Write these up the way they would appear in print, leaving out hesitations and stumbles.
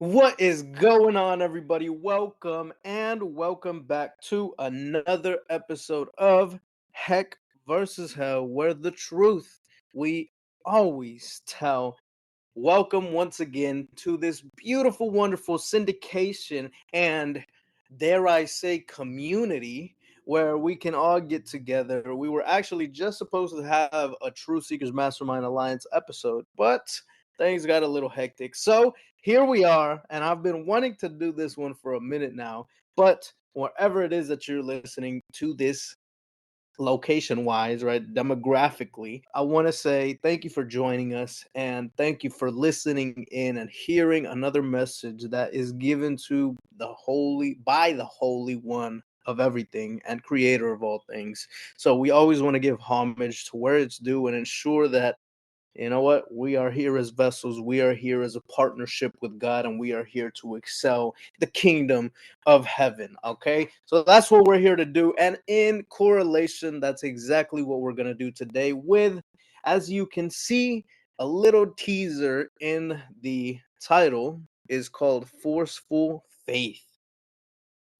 What is going on, everybody? Welcome back to another episode of Heck versus Hell, where the truth we always tell. Welcome once again to this beautiful, wonderful syndication and, dare I say, community where we can all get together. We were actually just supposed to have a True Seekers Mastermind Alliance episode, but things got a little hectic. So here we are, and I've been wanting to do this one for a minute now, but wherever it is that you're listening to this location wise, right? Demographically, I want to say thank you for joining us and thank you for listening in and hearing another message that is given to the holy by the Holy One of everything and creator of all things. So we always want to give homage to where it's due and ensure that you know what? We are here as vessels. We are here as a partnership with God, and we are here to excel the kingdom of heaven. Okay. So that's what we're here to do. And in correlation, that's exactly what we're going to do today with, as you can see, a little teaser in the title is called Forceful Faith.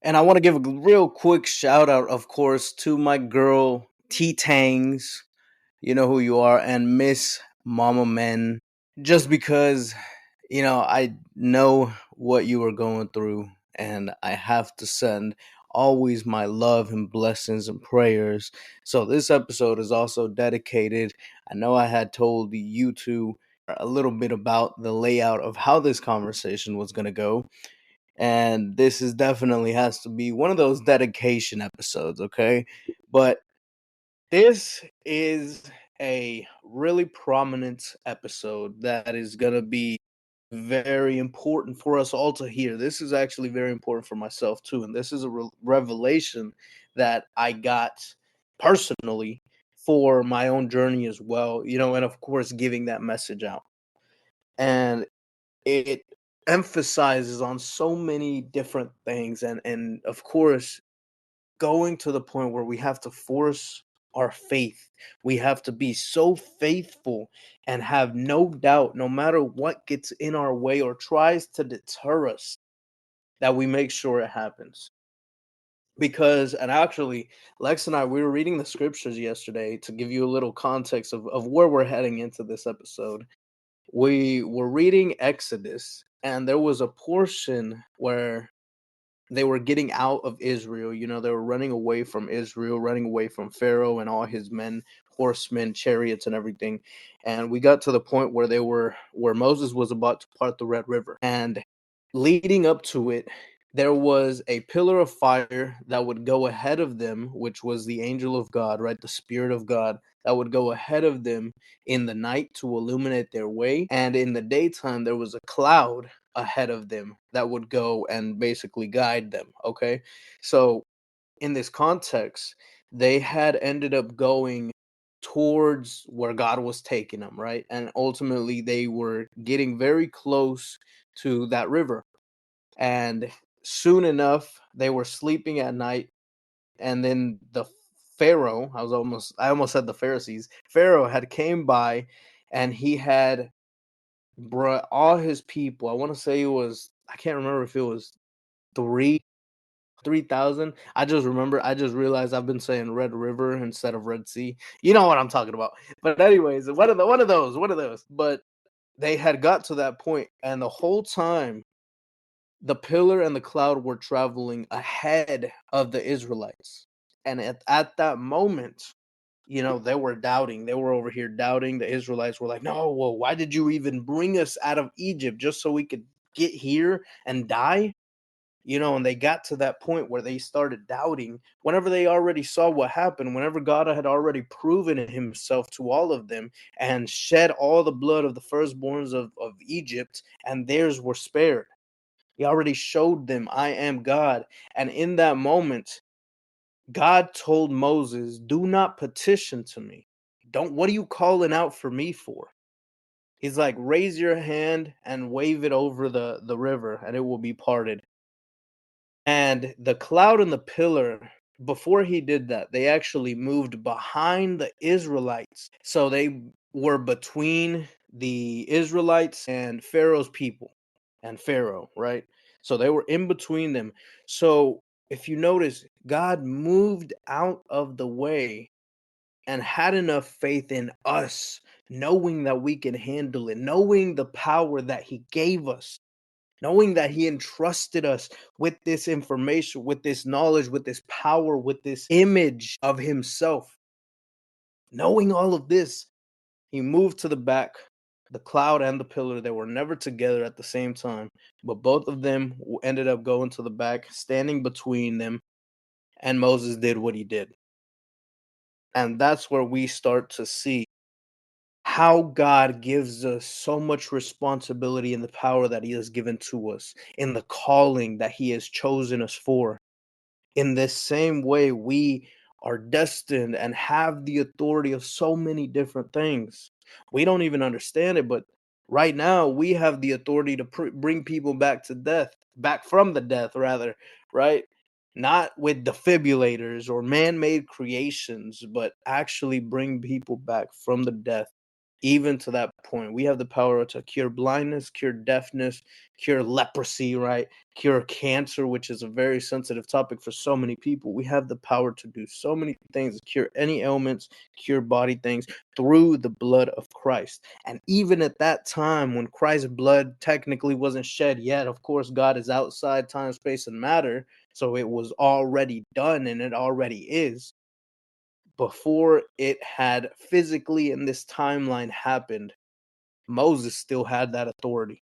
And I want to give a real quick shout out, of course, to my girl T Tangs. You know who you are, and Miss Mama Men. Just because, I know what you are going through, and I have to send always my love and blessings and prayers. So, this episode is also dedicated. I know I had told you two a little bit about the layout of how this conversation was going to go. And this is definitely has to be one of those dedication episodes, okay? But this is a really prominent episode that is going to be very important for us all to hear. This is actually very important for myself too. And this is a revelation that I got personally for my own journey as well, and of course, giving that message out. And it emphasizes on so many different things. And of course, going to the point where we have to force our faith. We have to be so faithful and have no doubt, no matter what gets in our way or tries to deter us, that we make sure it happens. Because, and actually, Lex and I, we were reading the scriptures yesterday to give you a little context of where we're heading into this episode. We were reading Exodus, and there was a portion where they were getting out of Israel. They were running away from Israel, running away from Pharaoh and all his men, horsemen, chariots, and everything. And we got to the point where Moses was about to part the Red River. And leading up to it, there was a pillar of fire that would go ahead of them, which was the angel of God, right? The Spirit of God that would go ahead of them in the night to illuminate their way. And in the daytime, there was a cloud ahead of them that would go and basically guide them. Okay. So, in this context, they had ended up going towards where God was taking them, right? And ultimately, they were getting very close to that river. And soon enough, they were sleeping at night. And then the Pharaoh, I almost said the Pharisees, Pharaoh had came by and he had brought all his people. I want to say it was, I can't remember if it was three 3,000. I just realized I've been saying Red River instead of Red Sea. You know what I'm talking about. But anyways, one of those. But they had got to that point, and the whole time the pillar and the cloud were traveling ahead of the Israelites. And at that moment, they were doubting. They were over here doubting. The Israelites were like, no, well, why did you even bring us out of Egypt just so we could get here and die? And they got to that point where they started doubting whenever they already saw what happened, whenever God had already proven himself to all of them and shed all the blood of the firstborns of Egypt, and theirs were spared. He already showed them, I am God. And in that moment, God told Moses, do not petition to me. What are you calling out for me for? He's like, raise your hand and wave it over the river, and it will be parted. And the cloud and the pillar, before he did that, they actually moved behind the Israelites. So they were between the Israelites and Pharaoh's people. and Pharaoh, right? So they were in between them. So if you notice, God moved out of the way and had enough faith in us, knowing that we can handle it, knowing the power that He gave us, knowing that He entrusted us with this information, with this knowledge, with this power, with this image of Himself. Knowing all of this, He moved to the back, the cloud and the pillar. They were never together at the same time, but both of them ended up going to the back, standing between them, and Moses did what he did. And that's where we start to see how God gives us so much responsibility in the power that He has given to us, in the calling that He has chosen us for. In this same way, we are destined and have the authority of so many different things. We don't even understand it, but right now we have the authority to bring people back to death, back from the death, rather, right? Not with defibrillators or man made creations, but actually bring people back from the death even to that point. We have the power to cure blindness, cure deafness, cure leprosy, right? Cure cancer, which is a very sensitive topic for so many people. We have the power to do so many things, cure any ailments, cure body things through the blood of Christ. And even at that time, when Christ's blood technically wasn't shed yet, of course, God is outside time, space, and matter. So it was already done and it already is. Before it had physically in this timeline happened, Moses still had that authority.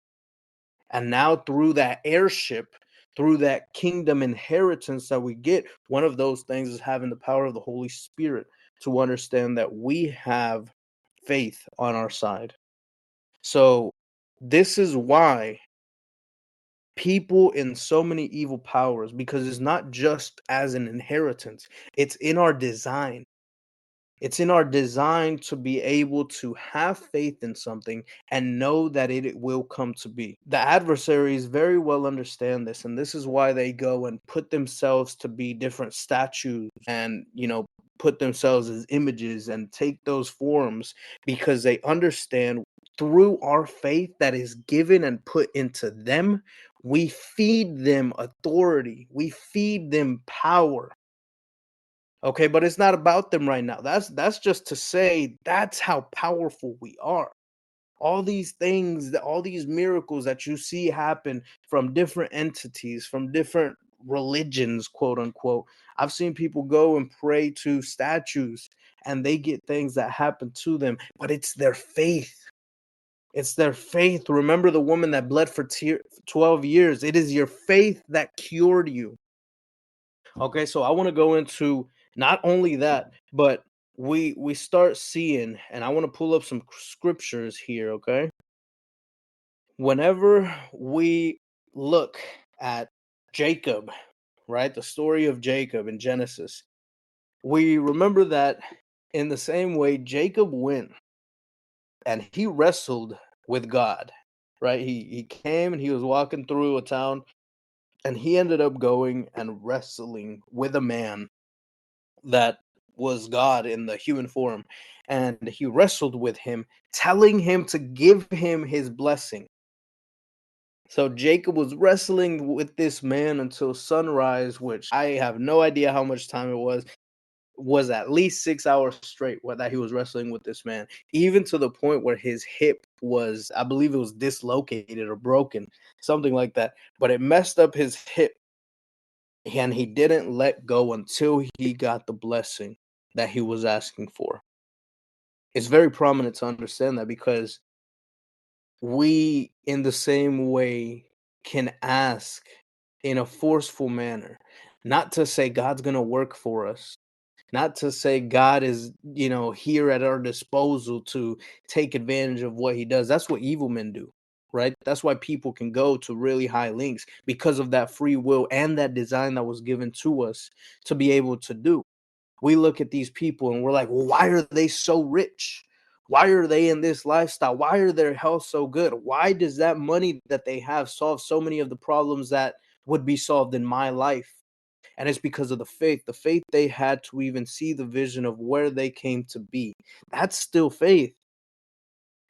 And now through that heirship, through that kingdom inheritance that we get, one of those things is having the power of the Holy Spirit to understand that we have faith on our side. So this is why people in so many evil powers, because it's not just as an inheritance, it's in our design. It's in our design to be able to have faith in something and know that it will come to be. The adversaries very well understand this, and this is why they go and put themselves to be different statues and, put themselves as images and take those forms because they understand through our faith that is given and put into them, we feed them authority, we feed them power. Okay, but it's not about them right now. That's just to say that's how powerful we are. All these things, all these miracles that you see happen from different entities, from different religions, quote unquote. I've seen people go and pray to statues and they get things that happen to them, but it's their faith. It's their faith. Remember the woman that bled for 12 years. It is your faith that cured you. Okay, so I want to go into not only that, but we start seeing, and I want to pull up some scriptures here, okay? Whenever we look at Jacob, right? The story of Jacob in Genesis, we remember that in the same way Jacob went and he wrestled with God, right? He came and he was walking through a town and he ended up going and wrestling with a man that was God in the human form, and he wrestled with him, telling him to give him his blessing. So Jacob was wrestling with this man until sunrise, which I have no idea how much time it was at least 6 hours straight that he was wrestling with this man, even to the point where his hip was, I believe it was dislocated or broken, something like that. But it messed up his hip and he didn't let go until he got the blessing that he was asking for. It's very prominent to understand that because we, in the same way, can ask in a forceful manner, not to say God's going to work for us, not to say God is, here at our disposal to take advantage of what he does. That's what evil men do, right? That's why people can go to really high links because of that free will and that design that was given to us to be able to do. We look at these people and we're like, well, why are they so rich? Why are they in this lifestyle? Why are their health so good? Why does that money that they have solve so many of the problems that would be solved in my life? And it's because of the faith they had to even see the vision of where they came to be. That's still faith.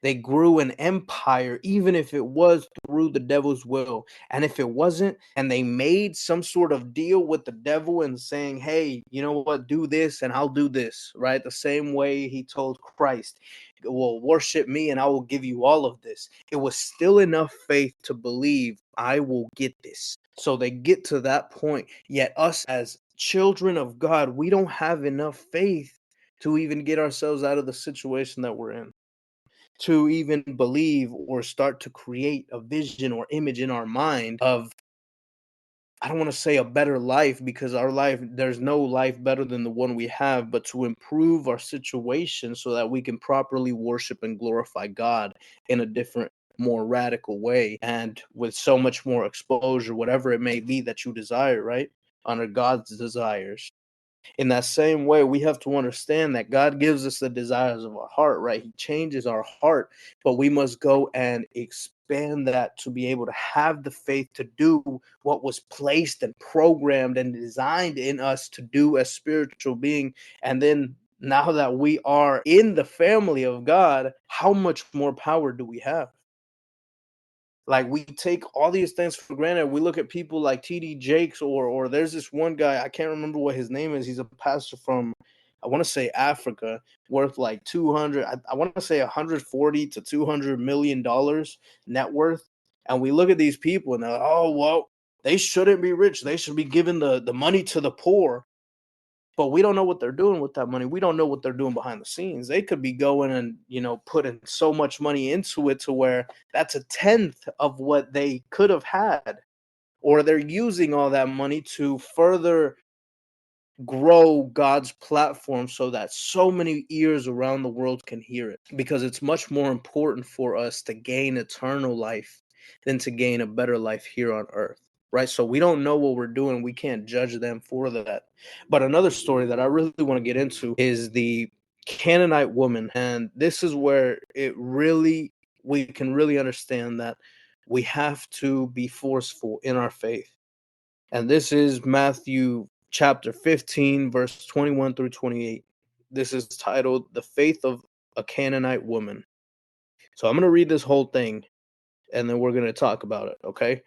They grew an empire, even if it was through the devil's will. And if it wasn't, and they made some sort of deal with the devil and saying, hey, you know what, do this and I'll do this, right? The same way he told Christ, well, worship me and I will give you all of this. It was still enough faith to believe I will get this. So they get to that point. Yet, us as children of God, we don't have enough faith to even get ourselves out of the situation that we're in, to even believe or start to create a vision or image in our mind of, I don't want to say a better life, because our life, there's no life better than the one we have, but to improve our situation so that we can properly worship and glorify God in a different, more radical way, and with so much more exposure, whatever it may be that you desire, right? Under God's desires. In that same way, we have to understand that God gives us the desires of our heart, right? He changes our heart, but we must go and expand that to be able to have the faith to do what was placed and programmed and designed in us to do as spiritual being. And then now that we are in the family of God, how much more power do we have? Like, we take all these things for granted. We look at people like TD Jakes, or there's this one guy, I can't remember what his name is. He's a pastor from, I want to say, Africa, worth like 200, I want to say 140 to 200 million dollars net worth. And we look at these people and they're like, oh, well, they shouldn't be rich. They should be giving the money to the poor. But we don't know what they're doing with that money. We don't know what they're doing behind the scenes. They could be going and, putting so much money into it to where that's a tenth of what they could have had. Or they're using all that money to further grow God's platform so that so many ears around the world can hear it. Because it's much more important for us to gain eternal life than to gain a better life here on earth. Right? So we don't know what we're doing. We can't judge them for that. But another story that I really want to get into is the Canaanite woman. And this is where we can really understand that we have to be forceful in our faith. And this is Matthew chapter 15, verse 21 through 28. This is titled The Faith of a Canaanite Woman. So I'm going to read this whole thing and then we're going to talk about it, okay?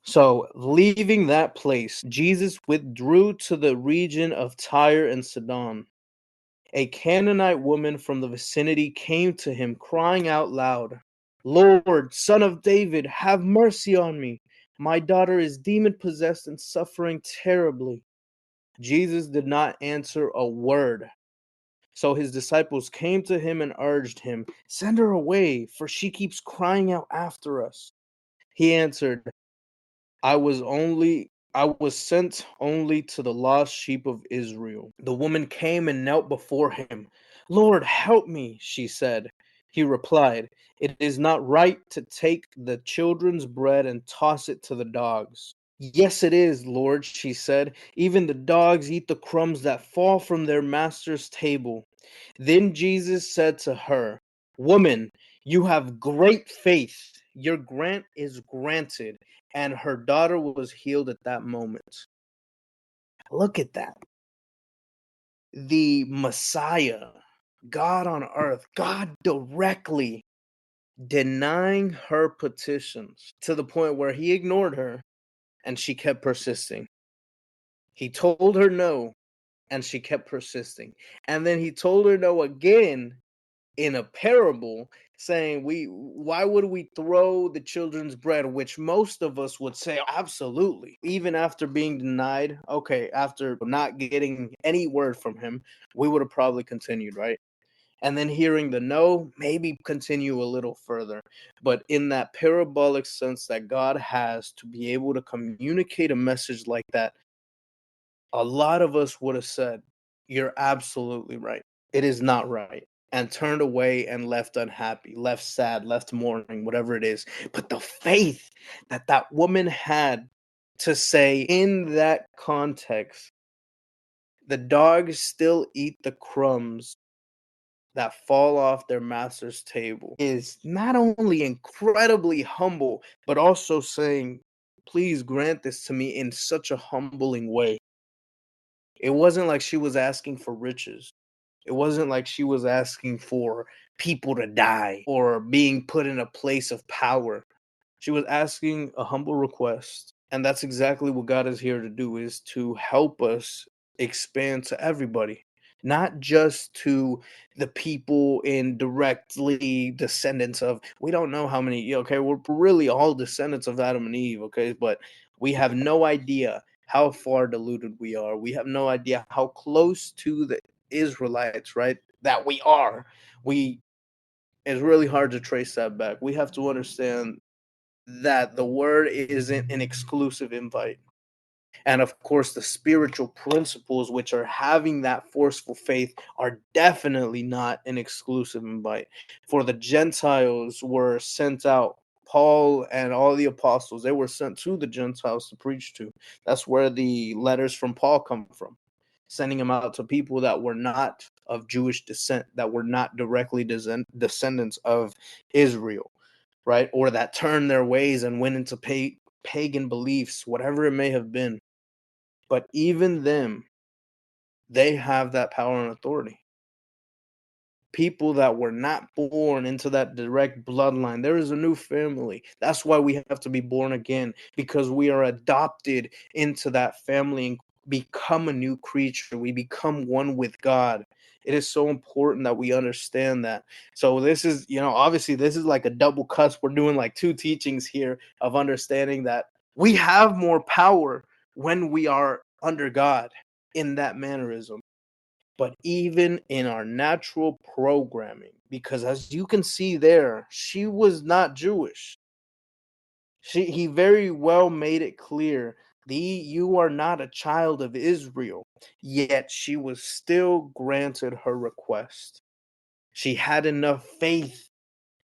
So, leaving that place, Jesus withdrew to the region of Tyre and Sidon. A Canaanite woman from the vicinity came to him, crying out loud, Lord, Son of David, have mercy on me. My daughter is demon possessed and suffering terribly. Jesus did not answer a word. So his disciples came to him and urged him, Send her away, for she keeps crying out after us. He answered, I was sent only to the lost sheep of Israel. The woman came and knelt before him. Lord, help me, she said. He replied, It is not right to take the children's bread and toss it to the dogs. Yes, it is, Lord, she said. Even the dogs eat the crumbs that fall from their master's table. Then Jesus said to her, Woman, you have great faith. Your grant is granted. And her daughter was healed at that moment. Look at that. The Messiah, God on earth, God directly denying her petitions to the point where he ignored her and she kept persisting. He told her no and she kept persisting. And then he told her no again in a parable, saying, why would we throw the children's bread? Which most of us would say absolutely. Even after being denied, okay, after not getting any word from him, we would have probably continued, right? And then hearing the no, maybe continue a little further. But in that parabolic sense that God has to be able to communicate a message like that, a lot of us would have said, You're absolutely right. It is not right. And turned away and left unhappy, left sad, left mourning, whatever it is. But the faith that that woman had to say in that context, the dogs still eat the crumbs that fall off their master's table, is not only incredibly humble, but also saying, Please grant this to me in such a humbling way. It wasn't like she was asking for riches. It wasn't like she was asking for people to die or being put in a place of power. She was asking a humble request, and that's exactly what God is here to do, is to help us expand to everybody, not just to the people in directly descendants of, we don't know how many, okay, we're really all descendants of Adam and Eve, okay, but we have no idea how far deluded we are. We have no idea how close to the Israelites, right, that we are. We It's really hard to trace that back. We have to understand that the word isn't an exclusive invite. And of course, the spiritual principles, which are having that forceful faith, are definitely not an exclusive invite. For the Gentiles were sent out. Paul and all the apostles, they were sent to the Gentiles to preach to. That's where the letters from Paul come from, sending them out to people that were not of Jewish descent, that were not directly descendants of Israel, right? Or that turned their ways and went into pagan beliefs, whatever it may have been. But even them, they have that power and authority. People that were not born into that direct bloodline, there is a new family. That's why we have to be born again, because we are adopted into that family and become a new creature. We become one with God. It is so important that we understand that. So this is, obviously this is like a double cuss. We're doing like two teachings here of understanding that we have more power when we are under God in that mannerism. But even in our natural programming, because as you can see there, she was not Jewish. He very well made it clear, you are not a child of Israel. Yet she was still granted her request. She had enough faith,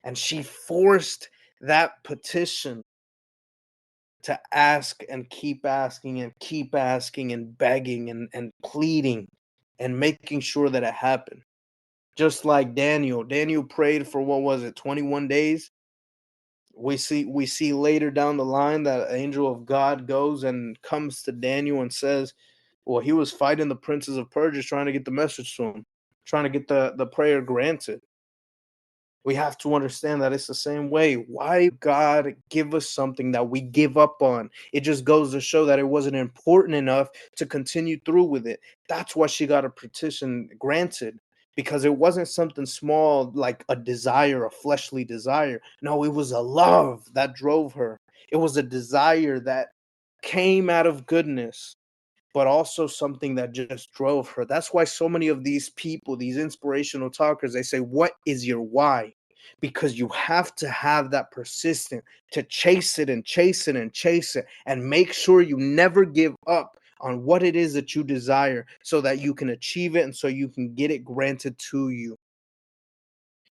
and she forced that petition to ask and keep asking and begging and pleading and making sure that it happened. Just like Daniel. Daniel prayed for, what was it, 21 days? We see later down the line that an angel of God goes and comes to Daniel and says, well, he was fighting the princes of Persia, trying to get the message to him, trying to get the prayer granted. We have to understand that it's the same way. Why God give us something that we give up on? It just goes to show that it wasn't important enough to continue through with it. That's why she got a petition granted, because it wasn't something small like a desire, a fleshly desire. No, it was a love that drove her. It was a desire that came out of goodness, but also something that just drove her. That's why so many of these people, these inspirational talkers, they say, what is your why? Because you have to have that persistent to chase it and chase it and chase it and make sure you never give up on what it is that you desire, so that you can achieve it and so you can get it granted to you.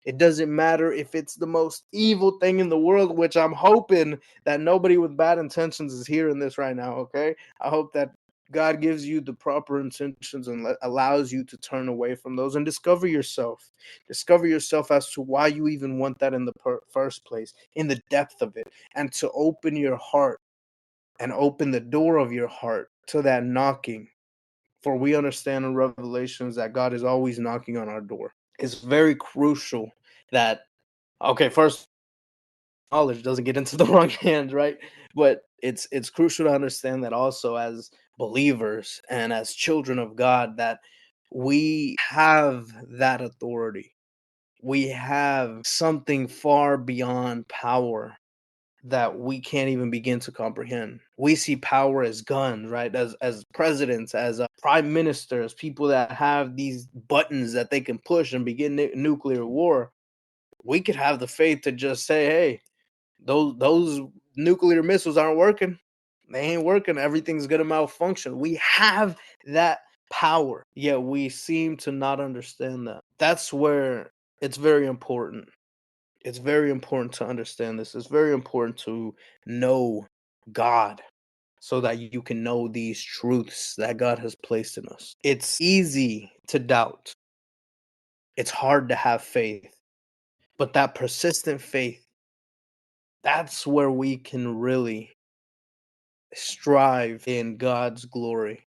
It doesn't matter if it's the most evil thing in the world, which I'm hoping that nobody with bad intentions is hearing this right now, okay? I hope that God gives you the proper intentions and allows you to turn away from those and discover yourself. Discover yourself as to why you even want that in the first place, in the depth of it, and to open your heart and open the door of your heart to that knocking. For we understand in Revelations that God is always knocking on our door. It's very crucial that, okay, first, knowledge doesn't get into the wrong hands, right? But it's crucial to understand that also, as believers and as children of God, that we have that authority. We have something far beyond power that we can't even begin to comprehend. We see power as guns, right? As presidents, as prime ministers, people that have these buttons that they can push and begin nuclear war. We could have the faith to just say, hey, those nuclear missiles aren't working. They ain't working. Everything's gonna malfunction. We have that power, yet we seem to not understand that. That's where it's very important. It's very important to understand this. It's very important to know God so that you can know these truths that God has placed in us. It's easy to doubt. It's hard to have faith, but that persistent faith, that's where we can really strive in God's glory,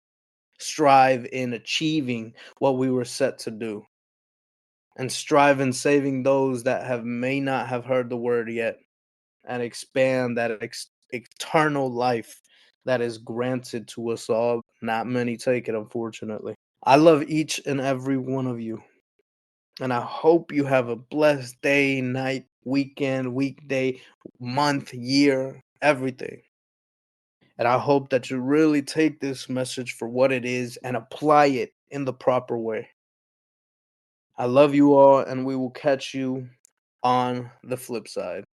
strive in achieving what we were set to do. and strive in saving those that may not have heard the word yet, and expand that eternal life that is granted to us all. Not many take it, unfortunately. I love each and every one of you, and I hope you have a blessed day, night, weekend, weekday, month, year, everything. And I hope that you really take this message for what it is and apply it in the proper way. I love you all, and we will catch you on the flip side.